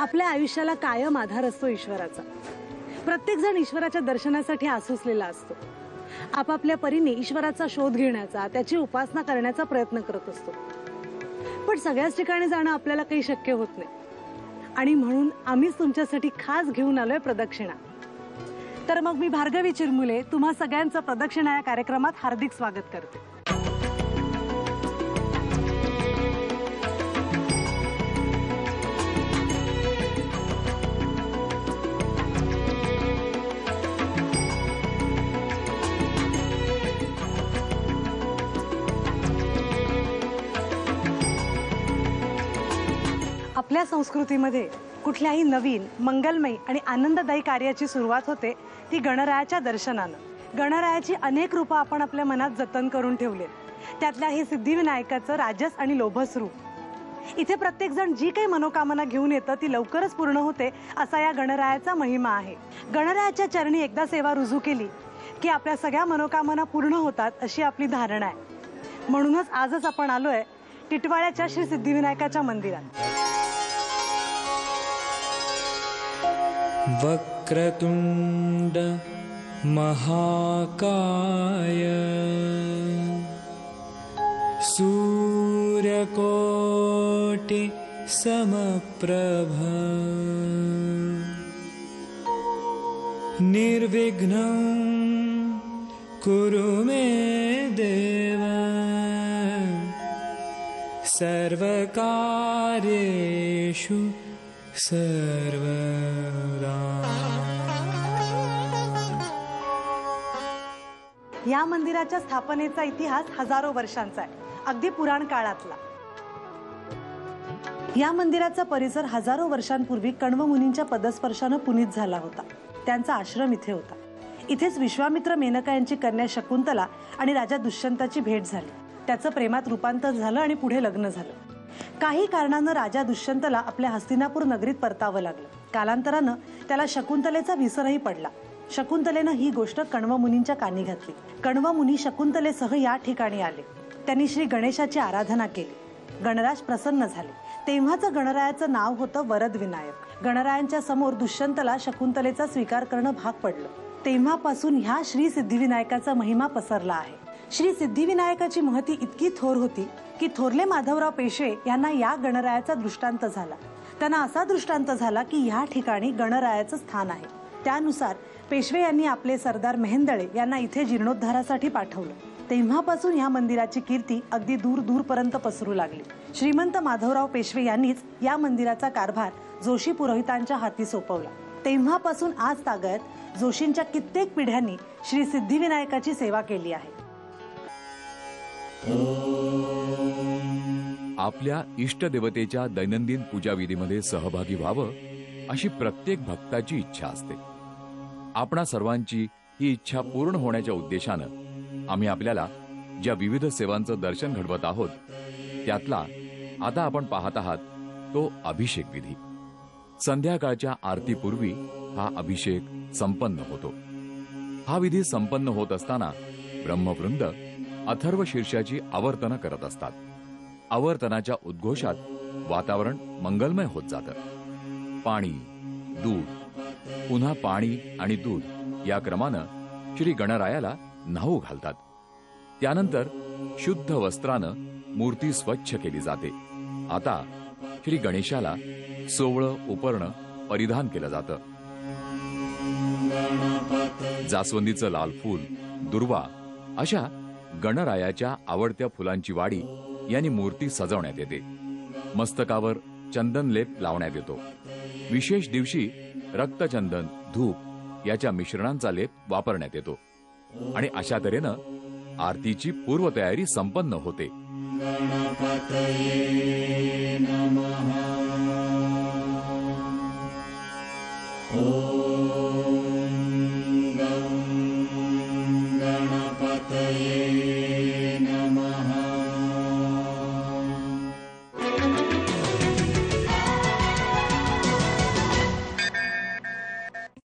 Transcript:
आपल्या आयुष्याला कायम आधार असतो ईश्वराचा। प्रत्येक जण ईश्वराच्या दर्शनासाठी आसुसलेला असतो। आपापल्या परीने ईश्वराचा शोध घेण्याचा, त्याची उपासना करण्याचा प्रयत्न करत असतो। पण सगळ्याच ठिकाणी जाणं आपल्याला काही शक्य होत नाही आणि म्हणून आम्हीच तुमच्यासाठी खास घेऊन आलोय प्रदक्षिणा। तर मग मी भार्गवी चिरमुले तुम्हा सगळ्यांचं प्रदक्षिणा या कार्यक्रमात हार्दिक स्वागत करते। आपल्या संस्कृतीमध्ये कुठल्याही नवीन मंगलमय आणि आनंददायी कार्याची सुरुवात होते ती गणरायाच्या दर्शनानं। गणरायाची अनेक रूपं आपण आपल्या मनात जतन करून ठेवले। त्यातल्या हे सिद्धिविनायकाचं राजस आणि लोभस रूप। इथे प्रत्येक जण जी काही मनोकामना घेऊन येतं ती लवकरच पूर्ण होते असा या गणरायाचा महिमा आहे। गणरायाच्या चरणी एकदा सेवा रुजू केली की आपल्या सगळ्या मनोकामना पूर्ण होतात अशी आपली धारणा आहे। म्हणूनच आजच आपण आलोय टिटवाळ्याच्या श्री सिद्धिविनायकाच्या मंदिरात। वक्रतुंड महाकाय सूर्यकोटि समप्रभ निर्विघ्नं कुरु मे देव सर्वकार्येषु सर्वदा। या मंदिराच्या स्थापनेचा इतिहास हजारो वर्षांचा आहे, अगदी पुराण काळातला। या मंदिराचा परिसर हजारो वर्षांपूर्वी कण्व मुनींच्या पदस्पर्शाने पुनीत झाला होता। त्यांचा आश्रम इथे होता। इथेच विश्वामित्र मेनका यांची कन्या शकुंतला आणि राजा दुष्यंताची भेट झाली। त्याचं प्रेमात रूपांतर झालं आणि पुढे लग्न झालं। काही कारणानं राजा दुष्यंतला आपल्या हस्तिनापूर नगरीत परतावं लागलं। कालांतरानं त्याला शकुंतलेचा विसरही पडला। शकुंतलेनं ही गोष्ट कण्व मुनींच्या कानी घातली। कण्व मुनी शकुंतलेसह या ठिकाणी आले। त्यांनी श्री गणेशाची आराधना केली। गणराज प्रसन्न झाले। तेव्हाचं गणरायाचं नाव होतं वरद विनायक। गणरायांच्या समोर दुष्यंतला शकुंतलेचा स्वीकार करणं भाग पडलं। तेव्हापासून ह्या श्री सिद्धिविनायकाचा महिमा पसरला आहे। श्री सिद्धिविनायकाची महती इतकी थोर होती की थोरले माधवराव पेशवे यांना या गणरायाचा दृष्टांत झाला। त्यांना असा दृष्टांत झाला की या ठिकाणी गणरायाचं स्थान आहे। त्यानुसार पेशवे यांनी आपले सरदार मेहेंदळे यांना इथे जीर्णोद्धारासाठी पाठवलं। तेव्हापासून या मंदिराची कीर्ती अगदी दूर दूरपर्यंत पसरू लागली। श्रीमंत माधवराव पेशवे यांनीच या मंदिराचा कारभार जोशी पुरोहितांच्या हाती सोपवला। तेव्हापासून आज तागत जोशींच्या कित्येक पिढ्यांनी श्री सिद्धिविनायकाची सेवा केली आहे। आपल्या इष्टदेवतेच्या दैनंदिन पूजाविधीमध्ये सहभागी व्हावं अशी प्रत्येक भक्ताची इच्छा असते। आपणा सर्वांची ही इच्छा पूर्ण होण्याच्या उद्देशानं आम्ही आपल्याला ज्या विविध सेवांचं दर्शन घडवत आहोत त्यातला आता आपण पाहत आहात तो अभिषेक विधी। संध्याकाळच्या आरतीपूर्वी हा अभिषेक संपन्न होतो। हा विधी संपन्न होत असताना ब्रह्मवृंद अथर्व शीर्षाची आवर्तनं करत असतात। आवर्तनाच्या उद्घोषात वातावरण मंगलमय होत जातं। पाणी, दूध, पुन्हा पाणी आणि दूध या क्रमानं श्री गणरायाला न्हाऊ घालतात। त्यानंतर शुद्ध वस्त्रानं मूर्ती स्वच्छ केली जाते। आता श्री गणेशाला सोवळं उपरणं परिधान केलं जातं। जास्वंदीचं लाल फूल, दुर्वा अशा गणरायाच्या आवडत्या फुलांची वाडी यांनी मूर्ती सजवण्यात येते। मस्तकावर चंदन लेप लावण्यात येतो। विशेष दिवशी रक्तचंदन, धूप याच्या मिश्रणांचा लेप वापरण्यात येतो आणि अशा तऱ्हेनं आरतीची पूर्वतयारी संपन्न होते। गणपतये नमः।